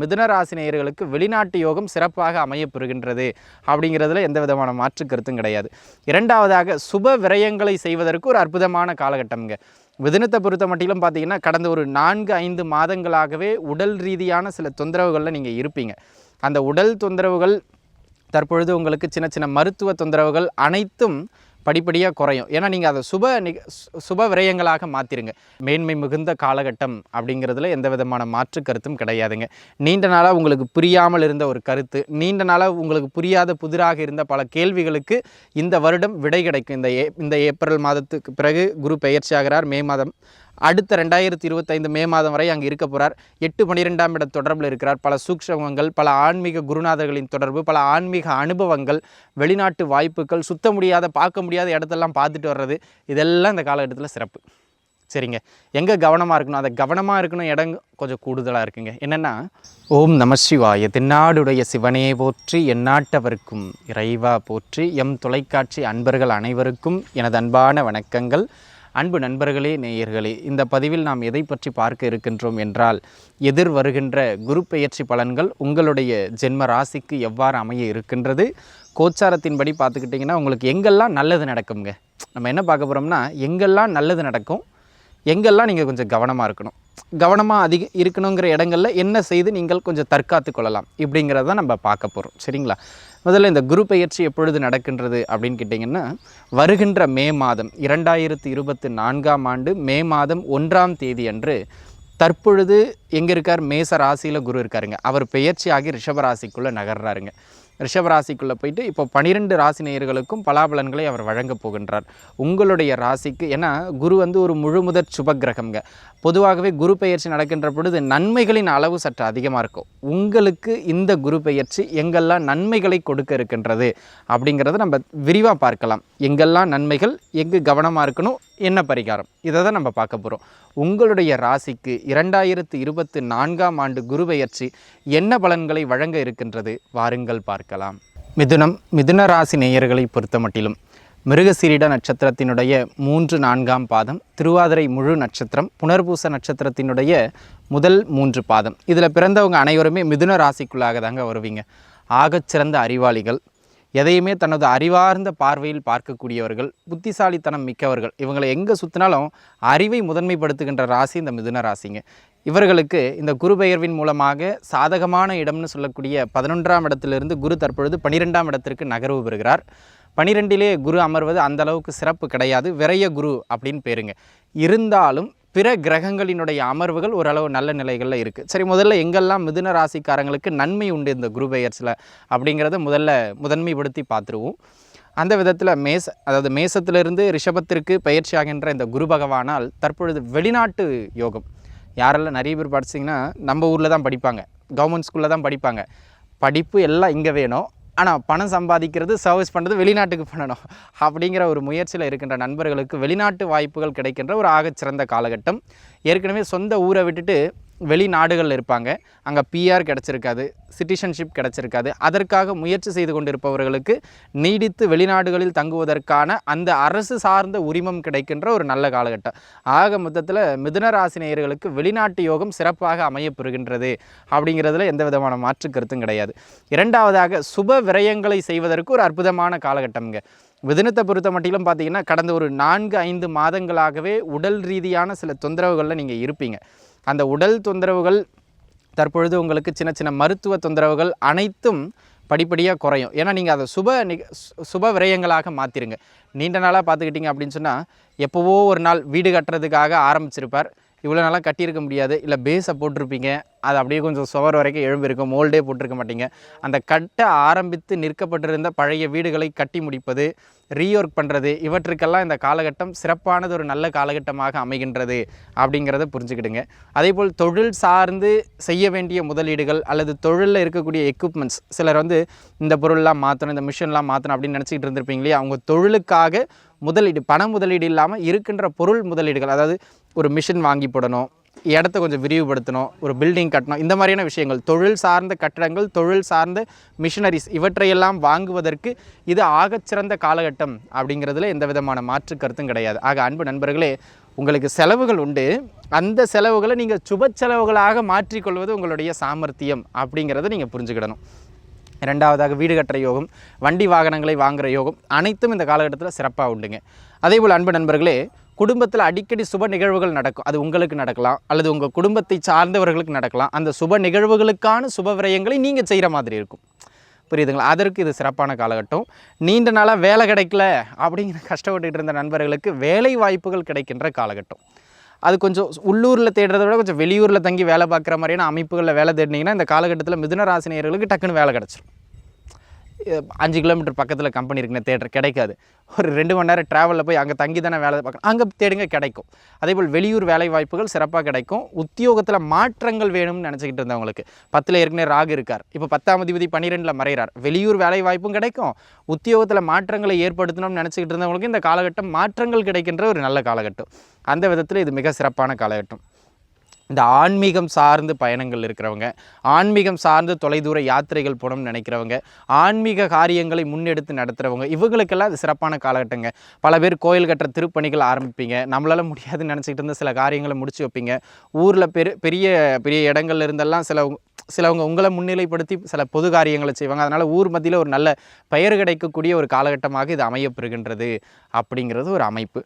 மிதுன ராசி நேயர்களுக்கு வெளிநாட்டு யோகம் சிறப்பாக அமையப்பெறுகின்றது அப்படிங்கிறதுல எந்த விதமான மாற்று கருத்தும் கிடையாது. இரண்டாவதாக சுப விரயங்களை செய்வதற்கு ஒரு அற்புதமான காலகட்டம்ங்க. மிதுனத்தை பொறுத்த மட்டிலும் பார்த்தீங்கன்னா கடந்த ஒரு 4-5 மாதங்களாகவே உடல் ரீதியான சில தொந்தரவுகளில் நீங்கள் இருப்பீங்க. அந்த உடல் தொந்தரவுகள் தற்பொழுது உங்களுக்கு சின்ன சின்ன மருத்துவ தொந்தரவுகள் அனைத்தும் படிப்படியாக குறையும். ஏன்னா நீங்கள் அதை சுப விரயங்களாக மாற்றிருங்க. மேன்மை மிகுந்த காலகட்டம் அப்படிங்கிறதுல எந்த விதமான மாற்று கருத்தும் கிடையாதுங்க. நீண்ட நாளாக உங்களுக்கு புரியாமல் இருந்த ஒரு கருத்து, நீண்ட நாளாக உங்களுக்கு புரியாத புதிராக இருந்த பல கேள்விகளுக்கு இந்த வருடம் விடை கிடைக்கும். இந்த ஏப்ரல் மாதத்துக்கு பிறகு குரு பெயர்ச்சி ஆகிறார். மே மாதம் அடுத்த 2025 மே மாதம் வரை அங்கே இருக்க போகிறார். 8-12ஆம் இட தொடர்பில் இருக்கிறார். பல சூக்ஷ்மங்கள், பல ஆன்மீக குருநாதர்களின் தொடர்பு, பல ஆன்மீக அனுபவங்கள், வெளிநாட்டு வாய்ப்புகள், சுத்த முடியாத பார்க்க முடியாத இடத்தெல்லாம் பார்த்துட்டு வர்றது, இதெல்லாம் இந்த காலகட்டத்தில் சிறப்பு. சரிங்க, எங்கே கவனமாக இருக்கணும், அதை கவனமாக இருக்கணும் இடம் கொஞ்சம் கூடுதலாக இருக்குங்க. என்னென்னா, ஓம் நம சிவாய, தென்னாடுடைய சிவனே போற்றி, எந்நாட்டவர்க்கும் இறைவா போற்றி, எம் தொலைக்காட்சி அன்பர்கள் அனைவருக்கும் எனது அன்பான வணக்கங்கள். அன்பு நண்பர்களே, நேயர்களே, இந்த பதிவில் நாம் எதை பற்றி பார்க்க இருக்கின்றோம் என்றால், எதிர் வருகின்ற குரு பெயர்ச்சி பலன்கள் உங்களுடைய ஜென்ம ராசிக்கு எவ்வாறு அமைய இருக்கின்றது. கோச்சாரத்தின்படி பார்த்துக்கிட்டிங்கன்னா உங்களுக்கு எங்கெல்லாம் நல்லது நடக்குங்க. நம்ம என்ன பார்க்க போகிறோம்னா, எங்கெல்லாம் நல்லது நடக்கும், எங்கெல்லாம் நீங்கள் கொஞ்சம் கவனமாக இருக்கணும், கவனமாக இருக்கணுங்கிற இடங்களில் என்ன செய்து நீங்கள் கொஞ்சம் தற்காத்து கொள்ளலாம் இப்படிங்கிறத நம்ம பார்க்க போகிறோம். சரிங்களா? முதல்ல இந்த குரு பெயர்ச்சி எப்பொழுது நடக்கின்றது அப்படின்னு கேட்டிங்கன்னா, வருகின்ற மே மாதம் 2024ஆம் ஆண்டு மே மாதம் 1ஆம் தேதி அன்று தற்பொழுது எங்கே இருக்கார்? மேச ராசியில் குரு இருக்காருங்க. அவர் பெயர்ச்சி ஆகி ரிஷபராசிக்குள்ளே நகர்றாருங்க. ரிஷபராசிக்குள்ளே போயிட்டு இப்போ 12 ராசி நேயர்களுக்கும் பலாபலன்களை அவர் வழங்கப் போகின்றார். உங்களுடைய ராசிக்கு, ஏன்னா குரு ஒரு முழுமுதற் சுபகிரகம்ங்க. பொதுவாகவே குரு பெயர்ச்சி நடக்கின்ற பொழுது நன்மைகளின் அளவு சற்று அதிகமாக இருக்கும். உங்களுக்கு இந்த குரு பெயர்ச்சி எங்கெல்லாம் நன்மைகளை கொடுக்க இருக்கின்றது அப்படிங்கிறத நம்ம விரிவாக பார்க்கலாம். எங்கெல்லாம் நன்மைகள், எங்கு கவனமாக இருக்கணும், என்ன பரிகாரம், இதை தான் நம்ம பார்க்க போகிறோம். உங்களுடைய ராசிக்கு 2024ஆம் ஆண்டு குரு பெயர்ச்சி என்ன பலன்களை வழங்க இருக்கின்றது, வாருங்கள் பார்க்கலாம். மிதுன ராசி நேயர்களை பொறுத்த மட்டிலும் மிருகசீரிட நட்சத்திரத்தினுடைய 3-4ஆம் பாதம், திருவாதிரை முழு நட்சத்திரம், புனர்பூச நட்சத்திரத்தினுடைய முதல் 3 பாதம், இதில் பிறந்தவங்க அனைவருமே மிதுன ராசிக்குள்ளாக தாங்க வருவீங்க. ஆகச்சிறந்த அறிவாளிகள், எதையுமே தனது அறிவார்ந்த பார்வையில் பார்க்கக்கூடியவர்கள், புத்திசாலித்தனம் மிக்கவர்கள். இவங்களை எங்கே சுற்றினாலும் அறிவை முதன்மைப்படுத்துகின்ற ராசி இந்த மிதுன ராசிங்க. இவர்களுக்கு இந்த குரு பெயர்வின் மூலமாக சாதகமான இடம்னு சொல்லக்கூடிய 11ஆம் இடத்திலிருந்து குரு தற்பொழுது 12ஆம் இடத்திற்கு நகர்வு பெறுகிறார். 12லே குரு அமர்வது அந்த அளவுக்கு சிறப்பு கிடையாது, விரைய குரு அப்படின்னு பேருங்க. இருந்தாலும் பிற கிரகங்களினுடைய அமர்வுகள் ஓரளவு நல்ல நிலைகளில் இருக்குது. சரி, முதல்ல எங்கெல்லாம் மிதுன ராசிக்காரங்களுக்கு நன்மை உண்டு இந்த குரு பெயர்ச்சியில் அப்படிங்கிறத முதன்மைப்படுத்தி பார்த்துருவோம். அந்த விதத்தில் மேசத்திலிருந்து ரிஷபத்திற்கு பயிற்சி ஆகின்ற இந்த குரு பகவானால் தற்பொழுது வெளிநாட்டு யோகம். யாரெல்லாம் நிறைய பேர் படிச்சிங்கன்னா நம்ம ஊரில் தான் படிப்பாங்க, கவர்மெண்ட் ஸ்கூலில் தான் படிப்பாங்க, படிப்பு எல்லாம் இங்கே வேணும், ஆனால் பணம் சம்பாதிக்கிறது, சர்வீஸ் பண்ணுறது வெளிநாட்டுக்கு பண்ணணும் அப்படிங்கிற ஒரு முயற்சியில் இருக்கின்ற நண்பர்களுக்கு வெளிநாட்டு வாய்ப்புகள் கிடைக்கின்ற ஒரு ஆகச்சிறந்த காலகட்டம். ஏற்கனவே சொந்த ஊரை விட்டுட்டு வெளிநாடுகளில் இருப்பாங்க, அங்கே பிஆர் கிடச்சிருக்காது, சிட்டிசன்ஷிப் கிடச்சிருக்காது, அதற்காக முயற்சி செய்து கொண்டிருப்பவர்களுக்கு நீடித்து வெளிநாடுகளில் தங்குவதற்கான அந்த அரசு சார்ந்த உரிமம் கிடைக்கின்ற ஒரு நல்ல காலகட்டம். ஆக மொத்தத்தில் மிதுன ராசி நேயர்களுக்கு வெளிநாட்டு யோகம் சிறப்பாக அமையப்பெறுகின்றது அப்படிங்கிறதுல எந்த விதமான மாற்று கருத்தும் கிடையாது. இரண்டாவதாக சுப விரயங்களை செய்வதற்கு ஒரு அற்புதமான காலகட்டம்ங்க. மிதுனத்தை பொறுத்த மட்டிலும் பார்த்தீங்கன்னா கடந்த ஒரு 4-5 மாதங்களாகவே உடல் ரீதியான சில தொந்தரவுகளில் நீங்கள் இருப்பீங்க. அந்த உடல் தொந்தரவுகள் தற்பொழுது உங்களுக்கு சின்ன சின்ன மருத்துவ தொந்தரவுகள் அனைத்தும் படிப்படியாக குறையும். ஏன்னா நீங்கள் அதை சுப விரயங்களாக மாற்றிருங்க. நீண்ட நாளாக பார்த்துக்கிட்டிங்க அப்படின்னு சொன்னால், எப்போவோ ஒரு நாள் வீடு கட்டுறதுக்காக ஆரம்பிச்சிருப்பார், இவ்வளோ நாளாக கட்டியிருக்க முடியாது, இல்லை பேஸை போட்டிருப்பீங்க, அது அப்படியே கொஞ்சம் சுவர் வரைக்கும் எழும்பியிருக்கும், மோல்டே போட்டிருக்க மாட்டீங்க. அந்த கட்ட ஆரம்பித்து நிற்கப்பட்டிருந்த பழைய வீடுகளை கட்டி முடிப்பது, ரீஒர்க் பண்ணுறது, இவற்றுக்கெல்லாம் இந்த காலகட்டம் சிறப்பானது ஒரு நல்ல காலகட்டமாக அமைகின்றது அப்படிங்கிறத புரிஞ்சுக்கிடுங்க. அதேபோல் தொழில் சார்ந்து செய்ய வேண்டிய முதலீடுகள் அல்லது தொழிலில் இருக்கக்கூடிய எக்யூப்மெண்ட்ஸ், சிலர் இந்த பொருள்லாம் மாற்றணும், இந்த மிஷின்லாம் மாற்றணும் அப்படின்னு நினச்சிக்கிட்டு இருந்திருப்பீங்களே, அவங்க தொழிலுக்காக முதலீடு, பண முதலீடு இல்லாமல் இருக்கின்ற பொருள் முதலீடுகள், அதாவது ஒரு மிஷின் வாங்கி போடணும், இடத்த கொஞ்சம் விரிவுபடுத்தணும், ஒரு பில்டிங் கட்டணும், இந்த மாதிரியான விஷயங்கள், தொழில் சார்ந்த கட்டடங்கள், தொழில் சார்ந்த மிஷினரிஸ், இவற்றையெல்லாம் வாங்குவதற்கு இது ஆகச்சிறந்த காலகட்டம் அப்படிங்கிறதுல எந்த விதமான மாற்று கருத்தும் கிடையாது. ஆக அன்பு நண்பர்களே, உங்களுக்கு செலவுகள் உண்டு, அந்த செலவுகளை நீங்கள் சுப செலவுகளாக மாற்றிக்கொள்வது உங்களுடைய சாமர்த்தியம் அப்படிங்கிறத நீங்கள் புரிஞ்சுக்கிடணும். இரண்டாவதாக வீடு கட்டுற யோகம், வண்டி வாகனங்களை வாங்குகிற யோகம் அனைத்தும் இந்த காலகட்டத்தில் சிறப்பாக உண்டுங்க. அதேபோல் அன்பு நண்பர்களே, குடும்பத்தில் அடிக்கடி சுப நிகழ்வுகள் நடக்கும். அது உங்களுக்கு நடக்கலாம், அல்லது உங்கள் குடும்பத்தை சார்ந்தவர்களுக்கு நடக்கலாம். அந்த சுப நிகழ்வுகளுக்கான சுப விரயங்களை நீங்கள் செய்கிற மாதிரி இருக்கும். புரியுதுங்களா? அதற்கு இது சிறப்பான காலகட்டம். நீண்ட நாளாக வேலை கிடைக்கல அப்படிங்கிற கஷ்டப்பட்டுட்டு இருந்த நண்பர்களுக்கு வேலை வாய்ப்புகள் கிடைக்கின்ற காலகட்டம். அது கொஞ்சம் உள்ளூரில் தேடுறத விட கொஞ்சம் வெளியூரில் தங்கி வேலை பார்க்குற மாதிரியான அமைப்புகளில் வேலை தேடினீங்கன்னா இந்த காலகட்டத்தில் மிதுன ராசி நேயர்களுக்கு டக்குன்னு வேலை கிடச்சிரும். 5 கிலோமீட்டர் பக்கத்தில் கம்பெனி இருக்குன்னு தேடுற கிடைக்காது. ஒரு 2 மணி நேரம் ட்ராவலில் போய் அங்கே தங்கி தானே வேலை பார்க்கணும், அங்கே தேடுங்க கிடைக்கும். அதேபோல் வெளியூர் வேலை வாய்ப்புகள் சிறப்பாக கிடைக்கும். உத்தியோகத்தில் மாற்றங்கள் வேணும்னு நினச்சிக்கிட்டு இருந்தவங்களுக்கு 10ல் ஏற்கனவே ராகு இருக்கார், இப்போ 10ஆம் அதிபதி 12ல் மறைகிறார். வெளியூர் வேலை வாய்ப்பும் கிடைக்கும். உத்தியோகத்தில் மாற்றங்களை ஏற்படுத்தணும்னு நினச்சிக்கிட்டு இருந்தவங்களுக்கு இந்த காலகட்டம் மாற்றங்கள் கிடைக்கின்ற ஒரு நல்ல காலகட்டம். அந்த விதத்தில் இது மிக சிறப்பான காலகட்டம். இந்த ஆன்மீகம் சார்ந்து பயணங்கள் இருக்கிறவங்க, ஆன்மீகம் சார்ந்து தொலைதூர யாத்திரைகள் போகணும்னு நினைக்கிறவங்க, ஆன்மீக காரியங்களை முன்னெடுத்து நடத்துகிறவங்க, இவங்களுக்கெல்லாம் அது சிறப்பான காலகட்டங்க. பல பேர் கோயில் கட்டுற திருப்பணிகள் ஆரம்பிப்பீங்க. நம்மளால் முடியாதுன்னு நினச்சிக்கிட்டு இருந்த சில காரியங்களை முடிச்சு வைப்பீங்க. ஊரில் பெரிய பெரிய இடங்கள்ல இருந்தெல்லாம் சிலவங்க உங்களை முன்னிலைப்படுத்தி சில பொது காரியங்களை செய்வாங்க. அதனால் ஊர் மத்தியில் ஒரு நல்ல பெயர் கிடைக்கக்கூடிய ஒரு காலகட்டமாக இது அமையப்பெறுகின்றது அப்படிங்கிறது ஒரு அமைப்பு.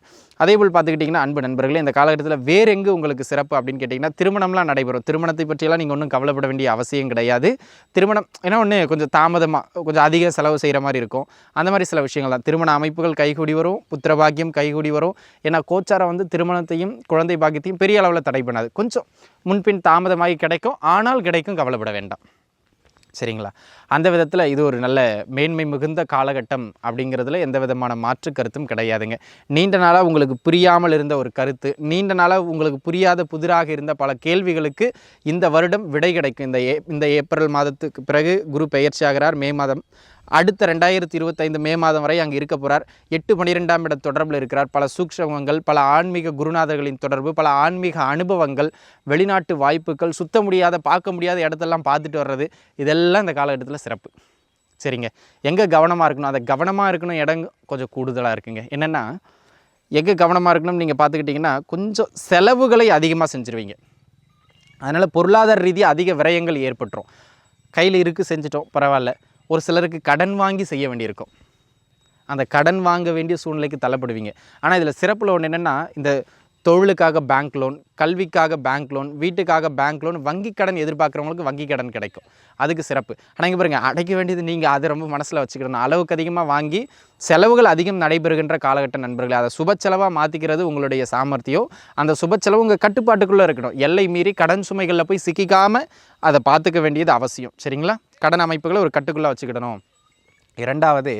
அதேபோல் பார்த்துக்கிட்டிங்கன்னா அன்பு நண்பர்களே, இந்த காலகட்டத்தில் வேறு எங்கே உங்களுக்கு சிறப்பு அப்படின்னு கேட்டிங்கன்னா திருமணம்லாம் நடைபெறும். திருமணத்தை பற்றியெல்லாம் நீங்கள் ஒன்றும் கவலைப்பட வேண்டிய அவசியம் கிடையாது. திருமணம் ஏன்னா ஒன்று கொஞ்சம் தாமதமாக கொஞ்சம் அதிக செலவு செய்கிற மாதிரி இருக்கும். அந்த மாதிரி சில விஷயங்கள் தான். திருமண அமைப்புகள் கைகூடி வரும், புத்திரபாக்கியம் கைகூடி வரும். ஏன்னா கோச்சாரம் வந்து திருமணத்தையும் குழந்தை பாக்கியத்தையும் பெரிய அளவில் தடை பண்ணாது. கொஞ்சம் முன்பின் தாமதமாகி கிடைக்கும், ஆனால் கிடைக்கும், கவலைப்பட வேண்டாம். சரிங்களா? அந்த விதத்தில் இது ஒரு நல்ல மேன்மை மிகுந்த காலகட்டம் அப்படிங்கிறதுல எந்த விதமான மாற்று கருத்தும் கிடையாதுங்க. நீண்ட நாளாக உங்களுக்கு புரியாமல் இருந்த ஒரு கருத்து, நீண்ட நாளாக உங்களுக்கு புரியாத புதிராக இருந்த பல கேள்விகளுக்கு இந்த வருடம் விடை கிடைக்கும். இந்த ஏப்ரல் மாதத்துக்கு பிறகு குரு பெயர்ச்சி ஆகிறார். மே மாதம் அடுத்த 2025 மே மாதம் வரை அங்கே இருக்க போகிறார். 8-12ஆம் இட தொடர்பில் இருக்கிறார். பல சூக்ஷ்மங்கள், பல ஆன்மீக குருநாதர்களின் தொடர்பு, பல ஆன்மீக அனுபவங்கள், வெளிநாட்டு வாய்ப்புகள், சுத்த முடியாத பார்க்க முடியாத இடத்தெல்லாம் பார்த்துட்டு வர்றது, இதெல்லாம் இந்த காலகட்டத்தில் சிறப்பு. சரிங்க, எங்கே கவனமாக இருக்கணும், அதை கவனமாக இருக்கணும் இடம் கொஞ்சம் கூடுதலாக இருக்குங்க. என்னென்னா எங்கே கவனமாக இருக்கணும்னு நீங்கள் பார்த்துக்கிட்டிங்கன்னா கொஞ்சம் செலவுகளை அதிகமாக செஞ்சுருவீங்க. அதனால் பொருளாதார ரீதியாக அதிக விரயங்கள் ஏற்பட்டுரும். கையில் இருக்குது செஞ்சிட்டோம் பரவாயில்ல. ஒரு சிலருக்கு கடன் வாங்கி செய்ய வேண்டியிருக்கும். அந்த கடன் வாங்க வேண்டிய சூழ்நிலைக்கு தள்ளப்படுவீங்க. ஆனால் இதில் சிறப்பில் ஒன்று என்னென்னா, இந்த தொழிலுக்காக பேங்க் லோன், கல்விக்காக பேங்க் லோன், வீட்டுக்காக பேங்க் லோன், வங்கி கடன் எதிர்பார்க்குறவங்களுக்கு வங்கி கடன் கிடைக்கும். அதுக்கு சிறப்பு. ஆனால் இங்கே பாருங்கள், அடைக்க வேண்டியது நீங்கள் அதை ரொம்ப மனசில் வச்சுக்கிடணும். அளவுக்கு அதிகமாக வாங்கி செலவுகள் அதிகம் நடைபெறுகின்ற காலகட்ட நண்பர்களே, அதை சுப செலவாக மாற்றிக்கிறது உங்களுடைய சாமர்த்தியம். அந்த சுப செலவு உங்கள் கட்டுப்பாட்டுக்குள்ளே இருக்கணும். எல்லை மீறி கடன் சுமைகளில் போய் சிக்கிக்காமல் அதை பார்த்துக்க வேண்டியது அவசியம். சரிங்களா? கடன் அமைப்புகளை ஒரு கட்டுக்குள்ளே வச்சுக்கிடணும். இரண்டாவது,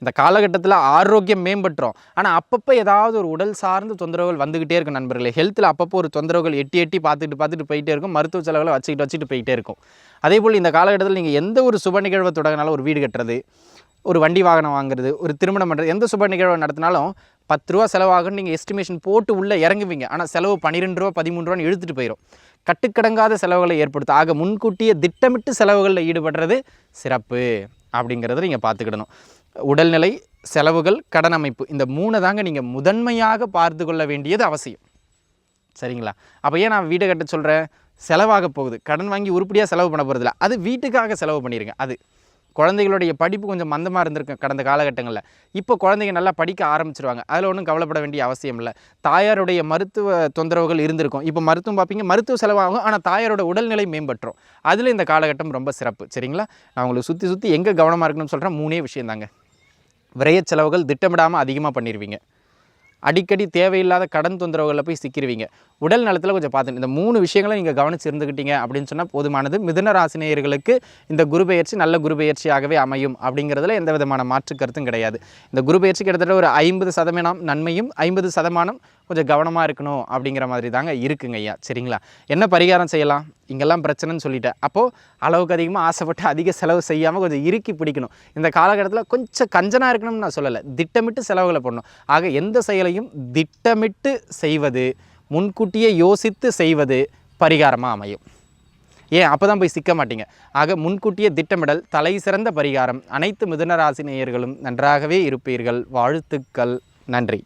இந்த காலகட்டத்தில் ஆரோக்கியம் மேம்பட்டுரும். ஆனால் அப்பப்போ ஏதாவது ஒரு உடல் சார்ந்த தொந்தரவுகள் வந்துக்கிட்டே இருக்கும் நண்பர்களே. ஹெல்த்தில் அப்பப்போ ஒரு தொந்தரவுகள் எட்டி பார்த்துட்டு போயிட்டே இருக்கும். மருத்துவ செலவுகளை வச்சுக்கிட்டு போயிட்டே இருக்கும். அதே போல் இந்த காலகட்டத்தில் நீங்கள் எந்த ஒரு சுப நிகழ்வை தொடங்கினாலும், ஒரு வீடு கட்டுறது, ஒரு வண்டி வாகனம் வாங்குறது, ஒரு திருமணம் பண்ணுறது, எந்த சுப நிகழ்வை நடத்தினாலும் 10 ரூபா செலவாகுன்னு நீங்கள் எஸ்டிமேஷன் போட்டு உள்ளே இறங்குவீங்க. ஆனால் செலவு 12 ரூபா 13 ரூபான்னு இழுத்துட்டு போயிடும். கட்டுக்கடங்காத செலவுகளை ஏற்படுத்தும். ஆக முன்கூட்டியே திட்டமிட்டு செலவுகளில் ஈடுபடுறது சிறப்பு அப்படிங்கிறத நீங்கள் பார்த்துக்கிடணும். உடல்நிலை, செலவுகள், கடன் அமைப்பு, இந்த 3 தாங்க நீங்கள் முதன்மையாக பார்த்து கொள்ள வேண்டியது அவசியம். சரிங்களா? அப்போ ஏன் நான் வீட்டை கட்ட சொல்கிறேன்? செலவாக போகுது. கடன் வாங்கி உருப்படியாக செலவு பண்ண போகிறதில்ல. அது வீட்டுக்காக செலவு பண்ணிடுங்க. அது குழந்தைகளுடைய படிப்பு கொஞ்சம் மந்தமாக இருந்திருக்கு கடந்த காலகட்டங்களில். இப்போ குழந்தைங்க நல்லா படிக்க ஆரம்பிச்சிருவாங்க. அதில் ஒன்றும் கவலைப்பட வேண்டிய அவசியம் இல்லை. தாயாருடைய மருத்துவ தொந்தரவுகள் இருந்திருக்கும். இப்போ மருத்துவம் பார்ப்பீங்க, மருத்துவ செலவாகும். ஆனால் தாயாரோட உடல்நிலை மேம்பட்டுரும். அதில் இந்த காலகட்டம் ரொம்ப சிறப்பு. சரிங்களா? நான் உங்களுக்கு சுற்றி எங்கே கவனமாக இருக்கணும்னு சொல்கிறேன். 3 விஷயம் தாங்க. விரைய செலவுகள் திட்டமிடாமல் அதிகமாக பண்ணிடுவீங்க. அடிக்கடி தேவையில்லாத கடன் தொந்தரவுகளில் போய் சிக்கிடுவீங்க. உடல் நலத்தில் கொஞ்சம் பார்த்து இந்த 3 விஷயங்களை நீங்கள் கவனிச்சு இருந்துக்கிட்டீங்க அப்படின்னு சொன்னால் போதுமானது. மிதுன ராசினியர்களுக்கு இந்த குரு பெயர்ச்சி நல்ல குரு பெயர்ச்சியாகவே அமையும் அப்படிங்கிறதுல எந்த விதமான மாற்று கருத்தும் கிடையாது. இந்த குரு பெயர்ச்சி கிட்டத்தட்ட ஒரு 50% நன்மையும் 50% கொஞ்சம் கவனமாக இருக்கணும் அப்படிங்கிற மாதிரி தாங்க இருக்குங்க ஐயா. சரிங்களா? என்ன பரிகாரம் செய்யலாம்? இங்கெல்லாம் பிரச்சனைன்னு சொல்லிட்டேன். அப்போது அளவுக்கு அதிகமாக ஆசைப்பட்டு அதிக செலவு செய்யாமல் கொஞ்சம் இறுக்கி பிடிக்கணும். இந்த காலகட்டத்தில் கொஞ்சம் கஞ்சனாக இருக்கணும்னு நான் சொல்லலை, திட்டமிட்டு செலவுகளை பண்ணணும். ஆக எந்த செயலையும் திட்டமிட்டு செய்வது, முன்கூட்டியே யோசித்து செய்வது பரிகாரமாக அமையும். ஏன் அப்போ தான் போய் சிக்க மாட்டீங்க. ஆக முன்கூட்டியே திட்டமிடல் தலை சிறந்த பரிகாரம். அனைத்து மிதுன ராசி நேயர்களும் நன்றாகவே இருப்பீர்கள். வாழ்த்துக்கள். நன்றி.